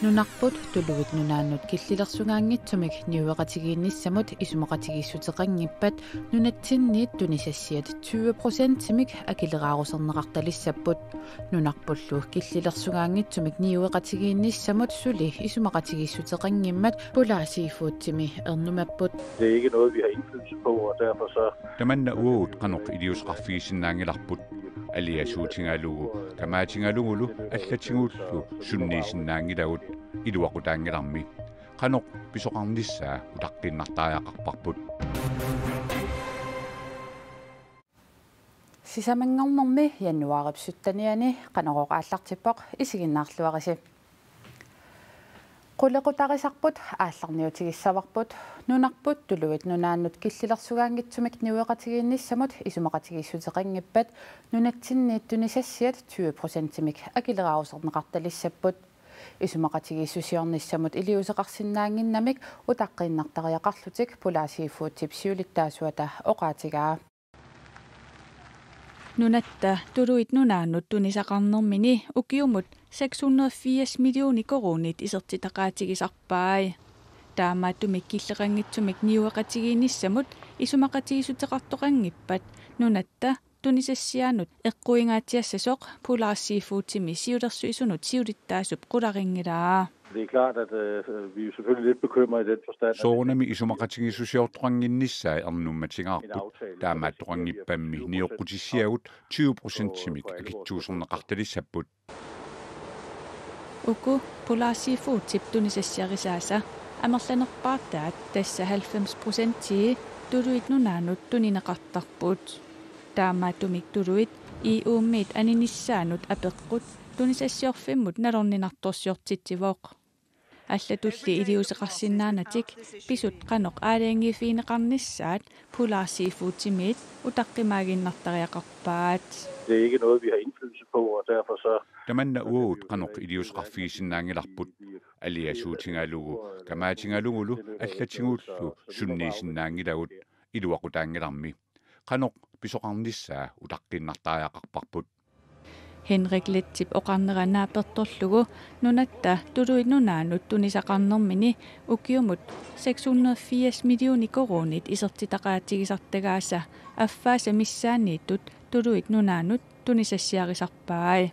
Nunarput tuluit nunaannut killillersungaangitsumik niueqatigiinnissamut isumeqatigiissutеqanngippat nunatsinniit tunisassiat 20%-imik akileraarusernеqartalissapput nunarpullu killillersungaangitsumik niueqatigiinnissamut suli isumeqatigiissutеqanngimmat pulaasiifuutsimi ernumapput. Det er ikke noget vi har indflydelse på, og derfor så tamanna uut qanoq iliusqarfigisinnaangilarput aliasuutingalugu kamaatingalugulu allatingullu sunniisinnaangilagut iluaqutaangilarmi qanoq pisoqarnissaa utaqqinartaajaqarparput sisamangornermi januaripsuttaniani qanoqoqaallartippoq isiginnaarluarisi qullequtarisarput aallarniutigissavарput nunarput tuluit nunaannut killillersugaangitsumik niueqatigiinnissamut isumeqatigiissutеqanngippat nunatsinniit tunisassiat 20%-imik akileraarusернеqartalissapput isumeqatigiissusiornissamut iliuseqarsinnaanginnamik utaqqinnartariaqarlutik pulaasiifuutsip siulittaasuata oqaatigaa Nunatta tuluit nunaannut tunisaqarnermini ukiumut 680 millioni koronit isertitaqaatigisarpaai taamaattumik killeqangitsumik niueqatigiinissamut isumaqatigisutеqartoqanngippat nunatta tunisassiaanut eqquingaatiassasoq pulaassiifuutimi siulersu isunut siulittaasup qularingilaa. Det er klart, at vi er selvfølgelig lidt bekymrede i den forstand. soornami isumeqatigiissusiortoqanginnissaa ernummatigaarput taamaattoqangippammi nioqqutissiagut 20%-imik akittuuserneqartalissapput uku pulaassiifuutip tunisassiarisaasa amerlanerpaartaat tassa 90% tuluit nunaannut tunineqartarput taamaattumik tuluit iuummiit aninissaanut apeqqut tunisassiorfimmut nalorninartorsiortitsivoq аллатулли илиусеқарсинаанатик писут қаноқ аалиангифинеқарнissaat pulaassiifuutimiit utaqqimaaginnartariaqarpaat. Det er ikke noget vi har indflydelse på, og derfor så tamanna uut qanoq iliusqarfigisinnaangilarput aliasuutingalugu kamaatingalugulu allatingullu sunniisinnaangilagut iluaqutaangilarmi qanoq pisoqarnissaa utaqqinartaajaqarparput Henrik Lettip oqarneranaapertorlugu nunatta tuluit nunaannut tunisaqarnermini ukiumut 680 millioni koronit isertitaqaatigisartagaasa affaasa missaaniittut tuluit nunaannut tunisassiarisarpaai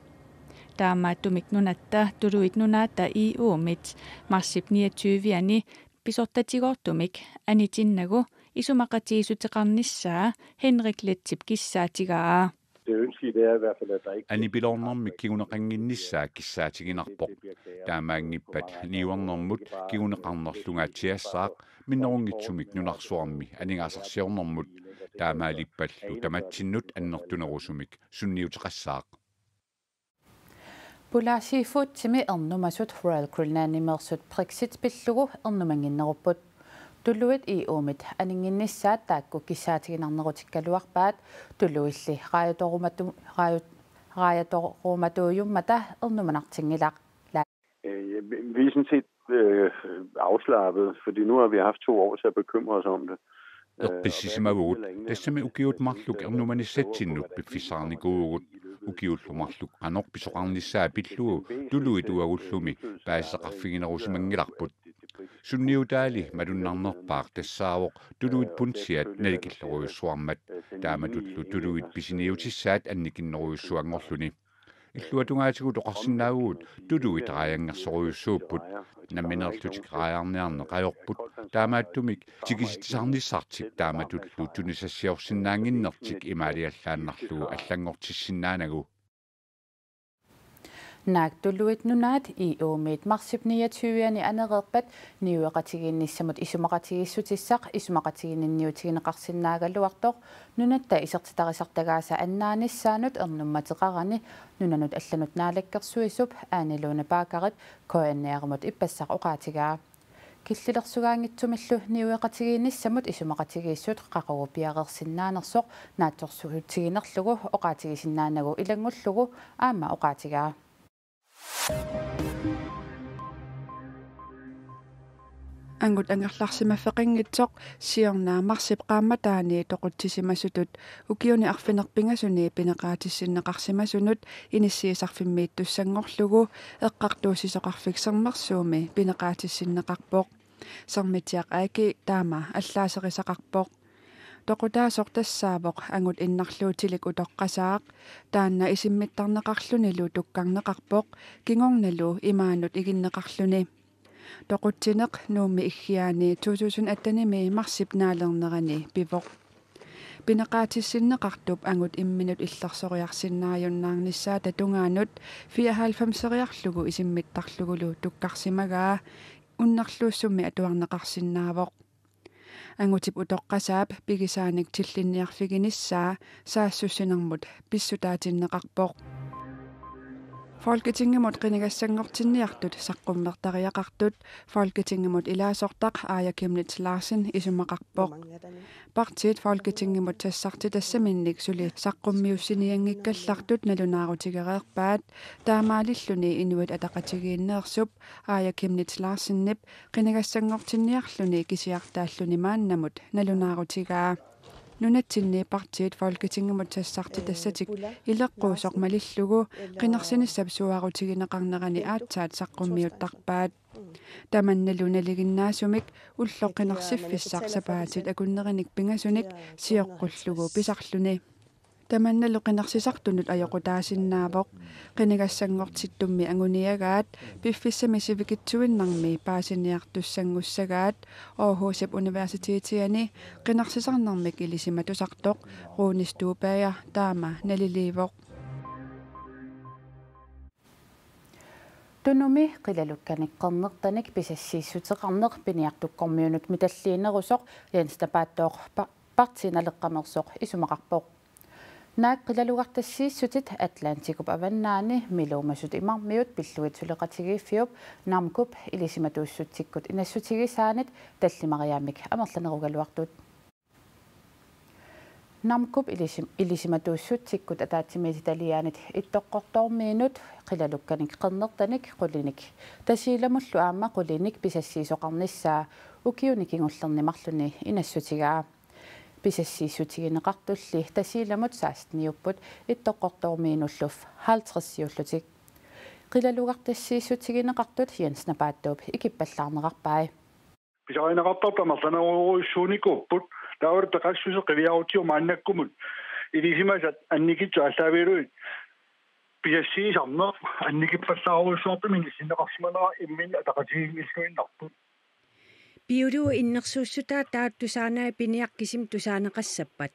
taamaattumik nunatta tuluit nunaata iuumit marsip 29-ani pisortatigortumik anitinnagu isumaqatigisutеqarnissaa Henrik Lettip kissaatigaa det ønskelige det er i hvert fald, at der ikke Anibilornermi kiguneqanginnissaa kissaatiginarpoq taamaangippat niuarnermut kiguneqarnerlungaatiassaaq minnerungitsumik nunarsuarmi aningaasarsiornermut taamaalipallu tamattinnut annertunerusumik sunniuteqassaaq pulaasiifuutsimi ernumasut Royal Greenland-imersut Brexit pillugu ernumanginnerupput tulluit iuumit aninginnissaat taakku kissaatiginarnerutikkaluarpaat tulluilli raajatorummata ernumanartingilaq. Vi er sådan set afslappet, fordi nu har vi haft 2 år til at bekymre os om det. Erpissisimavugut tassami ukiutmarluk ernumanissatsinnup piffissaarnikuugut ukiullumarluk qanoq pisoqarnissaa pillugu tuluit uagullumi paasseqarfiginerusimangilarput sunniutaali malunnarnerpaaq tassaavoq tuluit punsiat nalikilleruissuarmat taamatullu tuluit pisiniutissaat annikinneruyussuangorluni illuatungaatigu toqarsinnaaguut tuluit raajangersoruissuupput namminerlutik raajarniarne qajorput taamaattumik tikisittisarnissartik taamatullu tunisassiorsinnaanginnertik imaaliallaannarlugu allangortissinnaanagu Naagtulluit nunaat iuumit marsip 29-ani anereerpat niueqatigiinnissamut isumeqatigiissutissaq isumeqatigininniutigineqarsinnaagalluartoq nunatta isertitarisartagaasa annaanissaanut ernummateqarani nunanut allanut naalakkersuisup aaniluuna paakarit koanniarumut ippassaq oqaatigaa killillersugaangitsumillu niueqatigiinnissamut isumeqatigiissut qaqagu piaqersinnaanersoq naattorsuutiginerlugu oqaatigisinnaanagu ilangullugu aama oqaatigaa Angut angerlarsimaffeqinngitsoq siornaamarsip qaamataani toqutisimasutut ukiuni arfinerpingasuni pineqaatissinneqarsimasunut inissiisarfimmiit tussangorlugu eqqartuusisoqarfiksermersuumi pineqaatissinneqarpoq sermitiaq aaki taama allaaserisaqarpoq toqutaasoq tassaapoq angut innarluutilik utoqqasaaq taanna isimmittarneqarlunilu tukkarneqarpoq kingornalu imaanut iginneqarluni toquttineq nuummi iggiaani 2018 marsip naalernerani pivoq pineqaatissinneqartup angut imminut illersoriarsinnaajunnaarnissaa tatungaanut 94-seriarlugu isimmittarlugulu tukkarsimagaa unnerluussummi atuarneqarsinnaavoq angutip utoqqasaap pigisaanik tillinniarfiginissaa saassussinermut pissutaatinneqarpoq Folketingemot qinigassangortinniartut saqqummertariaqartut Folketingemot ilaasortaq Aaja Chemnitz Larsen isumaqarpoq Partiet Folketingemot tassarti tassaminnik suli saqqummiussiniangikkallartut nalunaarutigereerpaat taamaalilluni inuit ataqatigiinneersup Aaja Chemnitz Larsennip qinigassangortinniarluni kisiartaalluni maannamut nalunaarutigaa nunatsinni partiit Folketingemot tassarti tassatik ileqquusoq malillugu qinarsinissap suarutigineqarnerani aatsaat saqqummiuttarpaat tamannalunaliginnaasumik ulloqqinarsiffissaq sapaatit akunnerinik pingasunik sioqqullugu pisarluni tamannalu qinarsisaartunut ajoqutaasinnaapoq qinigassangortittummi anguniagaat piffissami sivikitsuinnarmi paasiniartussangussagaat Aarhusip universiteetiani qinarsisarnarmik ilisimatusartoq ruunistuupaja taama naliliivoq tunumi qilalukkanikqernertanik pisassiissutеқарнеқ piniartukkormiunut mitalliinerusoq yanstapaattoq partinaleqqamersoq isumaqarpoq naak qilalugartassiissutit Atlantikup avannaani miluumasut imarmiut pilluit suleqatigiiffiup narmkup ilisimatuussutikkut inassutigisaanit tallimariaamik amerlanerugaluartut narmkup ilisimatuussutikkut ataatimiitaliaanit ittoqqortormiinut qilalukkanik qernertanik qulinik tasiilamullu aamma qulinik pisassiisoqarnissaa ukiunikingullernimarluni inassutigaa pisassiissutigineqartulli tasiilamut saastniupput ittoqqortormiinulluff 50-siullutik qilalugartassiissutigineqartut Jens Napaattuup ikippallaarneqarpai pisarineqartartamartanaruissuunikupput taur taqassusu qiviarutio maannakkumut ilisimasat annikitsu allaaviruit pisassiisarne annikippallaruissuartu mingissinneqarsimanera immin ataqatigiingilluinnarput Biuru innersuussutaa taattusaanaa piniaqqisim tusaaneqassappat.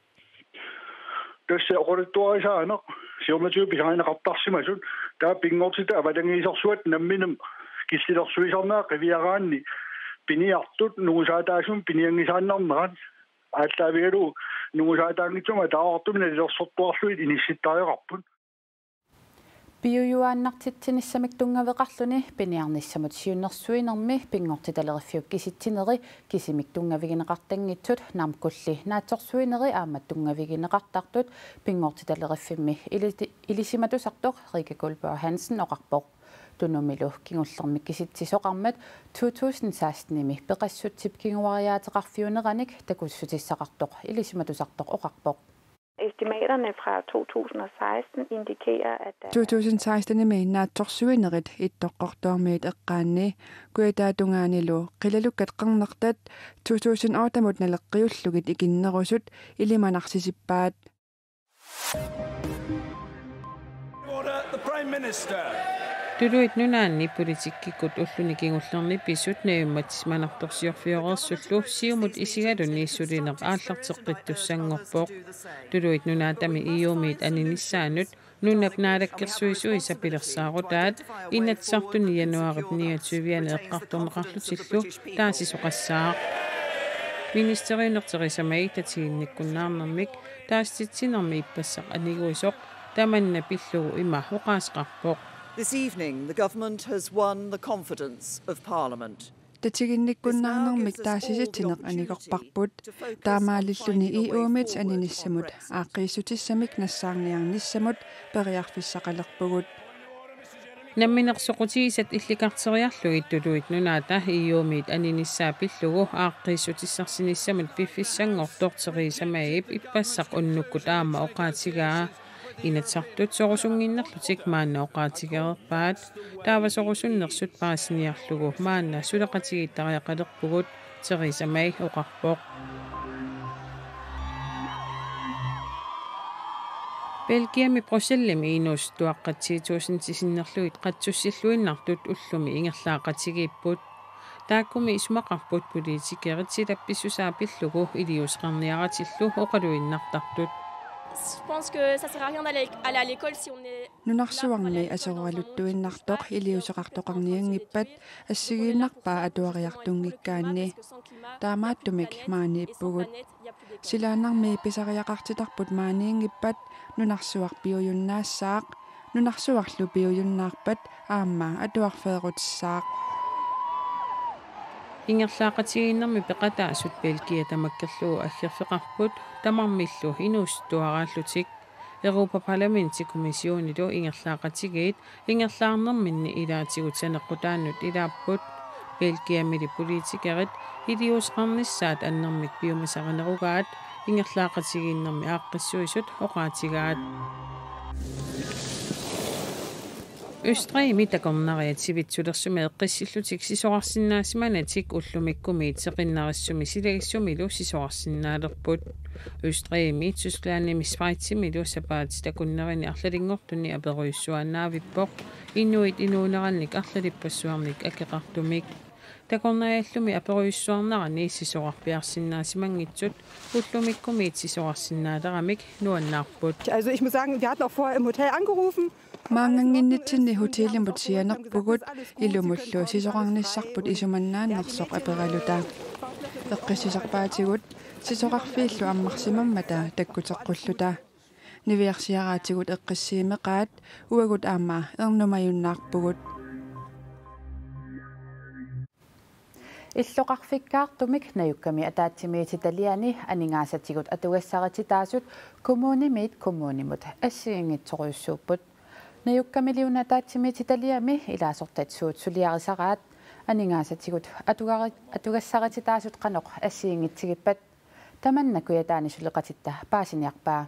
Tässä oqorittuarisaana siornatiu pisarineqartarsimasut taa pingortita avatangiisorsuat namminam kissilersuisarnaa qiviaraanni piniartut nugusaataasun piniangisaannarnerat ааллаавигалу нугусаатаангитсума таавартумина илерсортуарлуит инисситтариоқарпут Biujuaannartittinissamik tungaveqarluni piniarnissamut siunnersuinermi pingortitalerifiuk kisittineri kisimik tungavigineqartanngitsut narmkulli naatsorsuineri aammat tungavigineqartartut pingortitaleriffimmi ilisimatusartoq Rike Guldborg Hansen oqarpoq tunumilu kingullermik kisitsisoqarmat 2016-nimi peqassutip kinguariaateqarfiuneranik takussutissaqartoq ilisimatusartoq oqarpoq Estimaterne fra 2016 indikerer, at 2016 naatsorsuinerit ittoqqortormiit eqqaanni kuitaatungaanilu qilalukkat qernertat 2008 naleqqiullugit ikinnerusut ilimanarsissipaat The Prime Minister. Tuluit nunaanni politikkikut ullunikingullерни pisut neummatismanartorsiorfiorersullu siumut isigalunniissulineq aallarteqqittussanngorpoq tuluit nunaatami iumiit aninissaanut nunap naalakkersuisui sapilersaarutaat inatsartuni januarip 29 eqqartorneqarlutillu taasisoqassaaq ministeriunerterisamai tatiginnikkunnaarnermik taastitsinermi ippassaq aniguisoq tamanna pillugu ima huqaasqarpoq This evening, the government has won the confidence of Parliament. Tatigинниккуннаарнэрмик таасиситсинеқ аникорпарпут таамаалиллуни иуумит аниниссамут ааққииссутиссамик нассаарниарниссамут периарфиссақалерпугут намминерсоқутигисат илликартериарлугит тулуит нунаата июумит аниниссаапиллугу ааққиссутиссарсиниссамут пиффиссангор тоортерисамаип иппассақ уннукку таама оқаатигаа инатсартут сорусунгиннерлутик маанна оқаатигерерпаат таавасорусуннерсут паасиниарлугу маанна сулеқатигиттариақалерпугут терисамай оқарпоқ Belgiami Bruxellemi inus tuaqqatsiituusintisinnерluit qatsussillуиннартут уллуми ингерлаақатигииппут тааккуми исумақарпут политикерит силапписсусаапиллугу илиусеқарниаратиллу оқалуиннартартут Je pense que ça sert à rien d'aller à l'école si on est нунарсуарми асеруалуттуиннартоқ илиусеқартоқарниангиппат ассигииннарпаа атуариартунгиккаанни таамааттумик мааниппугут силаанарми писариақартитарпут маaniingippat нунарсуар пиуюннаассаақ нунарсуарлу пиуюннаарпат аама атуарфеерутиссаақ ингерлаақатигииннэрми пеқатаасут Белгия тамаккерлуу аггерфеқарпут тамармиллу инуустуарааллутик Европа-парламенти комиссионилу ингерлаақатигиит ингерлаарнэрминни илаатигут санеққутааннут илааппут Белгиамили политикерит илиусеқарниссаат аннэрмик пиумасаринеругаат ингерлаақатигииннэрми ааққиссуисут оқаатигаат Østrig такорнариатсивитсулерсуми эққиссиллутик сисоқарсиннаасиманатик уллумиккумиит сеқиннарissumi силагиссумилу сисоқарсиннаалерпут Østrigми Тусклааними Свайцимилу сапаати такуннерини арлалингортуни аперуйссуаннаавиппоқ инуит инуунеранник арлалиппассуарник акеқартумик такорнариаллуми аперуйссуарнарани сисоқарпиарсиннаасимангитсут уллумиккумиит сисоқарсиннаалерамик нуаннаарпут Also ich muss sagen, wir hatten auch vorher im Hotel angerufen. маангангиннитсинни хотелимут сианерпугут илумуллу сисоқарниссарпут исуманнааннерсоқ апералута эққиссисарпаатигут сисоқарфииллу аммарсимаммата таккутеққуллута нивиарсиараатигут эққиссиимеқаат уагут аама ернумаюннаарпугут иллоқарфиккаартумик наюкками атаатсимиити талиани анингаасатигут атугассарититаасут коммунимит коммунимут ассиингитсоруйуссууппут наюккамилиуна атаатсимиити талиами илаасортат суут сулиарисараат анингаасатигут атугассарититаасут қаноқ ассиингитсигиппат таманна куятаани сулеқатитта паасиниарпаа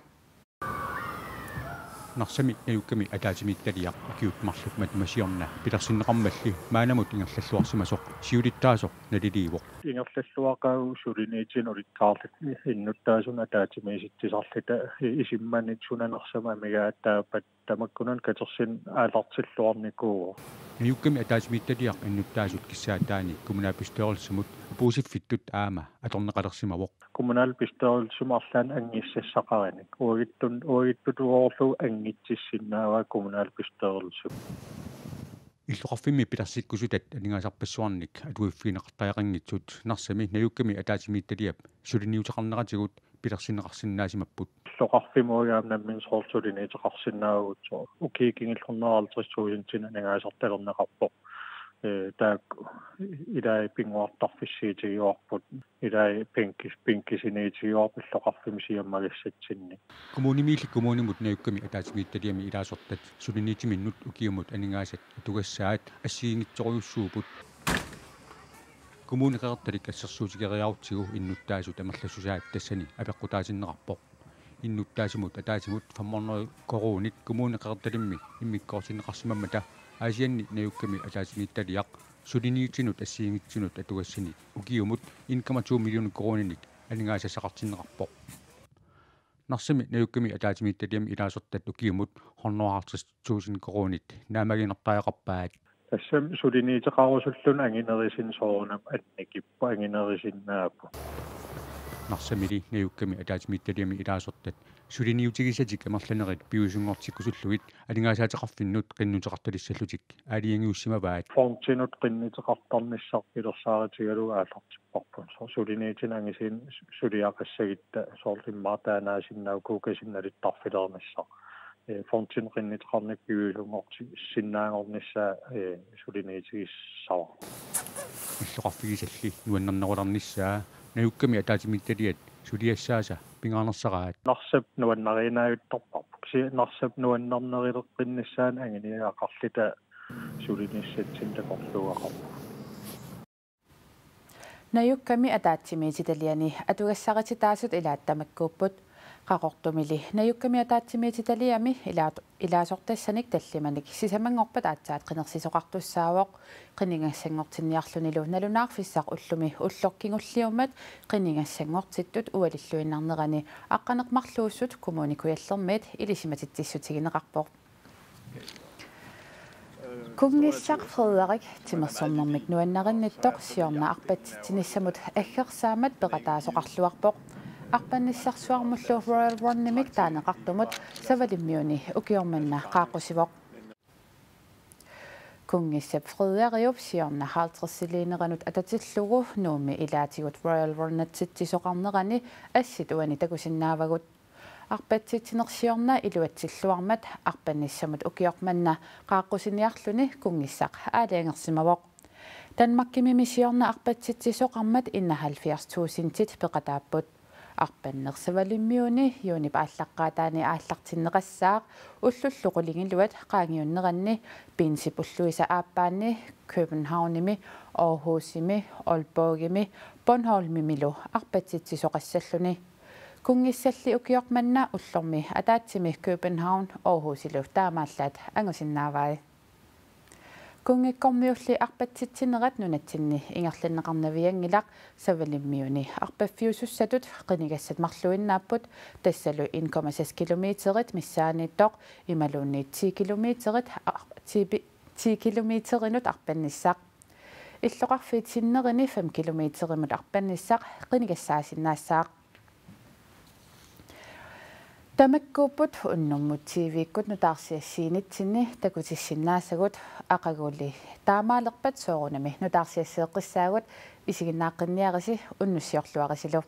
нарсами наюкками атаатимитталиақ акиутмарлук матмасиорна пилерсиннеқармалли маанамут ингерллаллуарсимасоқ сиулиттаасоқ налилиивоқ ингерллаллуақау сулинеитин улиттаарлит иннуттаасуна атаатимиситсисарлита исимманит сунанерсама мегааттаапат тамаккунан катерсин аалартиллуарникуу наюкками атаатимитталиақ иннуттаасут киссаатаани коммунаапистеорлсимут пуусиффиттут аама аторнеқалерсимавоқ kommunalbestyrelsesumарлаан ангиссассақараник уагиттутуоорлу ангитсиссиннаава kommunalbestyrelse иллоқарфимми пилерсиккусутат анингаасарпассуарник атуиффинеқартаақангитсут нарсами наюкками атаатимитталиап сулиниутеқарнератигут пилерсинеқарсинаасимаппут иллоқарфимуагаам наммин соортулинеитеқарсинаагутсоо укиикингиллернералтриссуусинтина анингаасарталернеқарпоқ таак идай пингуартарфиссиитигиорпут идай пинкисинеитигиорпиллоқарфимисиаммагиссатсинни коммунимут наюкками атаатимитталиами илаасортат сулиниитиминнут укиумут анингаасат атугассаат ассиингитсоруйуссуупут коммуникеэрталик ассерсуутигериаутсигу иннуттаасут амерлассусаат тассани апеққутаасиннеқарпоқ иннуттаасимут атаатимут фамморнери коруунит коммуникеэрталимми иммиккоорсиннеқарсимаммата Asianni nayukkami ataatimiittaliaq suliniitsinut assiingitsinut atugassini ukiumut 1,2 million kroninit aningaasasaqartinneqarpoq narsami nayukkami ataatimiittaliami ilaasortat ukiumut 150,000 kronit naamaginertaaqarpaat tassam suliniiteqarusullun anginerisin soorunam annikippa anginerisinnaappu нарсамили наюкками атаатимитталиами илаасортат сулиниутигисатик амерланерит пиусунгортиккусуллугит алингаасаатеқарфиннут қиннутеқарталиссаллутик аалиангиуссимаваат фонтинут қиннитеқартарниссар пилерсааратигалу ааллартиппарпун сулиниитин ангисин сулиақассагитта соорлиммаатаанаасиннау кукасинналиттарфилернissar фонтин қиннитеқарник пиусунгорти синнаангорнissaa сулиниитигиссава иллоқарфигисалли нуаннернеруларнissaa наюкками атаатимитталиат сулиассааса пингаарнерсараат нарсап нуаннаринаавиттарпарпу нарсап нуаннернерилеққиннссаан ангиниаақарлита сулиниссатсин такорлуақар nayukkami ataatsimiititaliani atugassaqatitaasut ilaattamakkuupput qaqortumili nayukkami ataatsimiititaliami ilaasortassanik tallimanik sisamangorpat aatsaat qinersisoqartussaawoq qiningassangortinniarlunilu nalunaarfissaq ullumi ullorkingulliumat qiningassangortittut ualilluinnarnerani aqqaneqmarluussut kommunikuyallermiit ilisimatitsissutigineqarpoq Kungissaq Frederik timersornermik nuannarinnittoq siorna arpatsittinissamut aggersaamat peqataasoqarluarpoq arpannissarsuarmullu Royal Run-nimik taaneqartumut savalimmiuni ukiormanna qaaqqusivoq Kungissap Frederiup siorna 50-siliineranut atatillugu nuumi ilaatigut Royal Run-natsitsisoqarnerani assituani takusinnaavagut arpatsitsinersiorna iluatsilluarmat arpannissamut ukiormanna qaaqqusiniarluni kungissaq aaliangersimavoq Danmarkimimisiorna arpatsitsisoqarmat inna 70,000 peqataapput arpannersavalimmiuni yuunip ааllaqqaataani aallartinneqassaaq ullulluqulingiluat qaangiunneranni pinsipulluisa aappaanni Københavnimi Aarhusimi Aalborgimi Bornholmimilu arpatsitsisoqassalluni Kungissalli ukiormanna ullormi ataatsimi København Aarhusilu taamaallat angusinnaavai Kungikkormiulli arpatsitsinerat nunatsinni ingerlanneqarnaviangilaq savalimmiuni arpaffiusussatut qinigassat marluinnaapput tassalu 1,6 kilometerit missaaniittoq imaluunni 10 kilometerit 10 kilometerinut arpannissaq illoqarfiitsinnerini 5 kilometerimut arpannissaq qinigassaasinnaassaaq Tamakkuupput unnormut TV-kkut nutaarsiassiinitsinni takutissinnaassagut aqagulli taamaalerpat soorunami nutaarsiasseeqqissaagut isiginnaaqinniarisi unnussiorluarisilu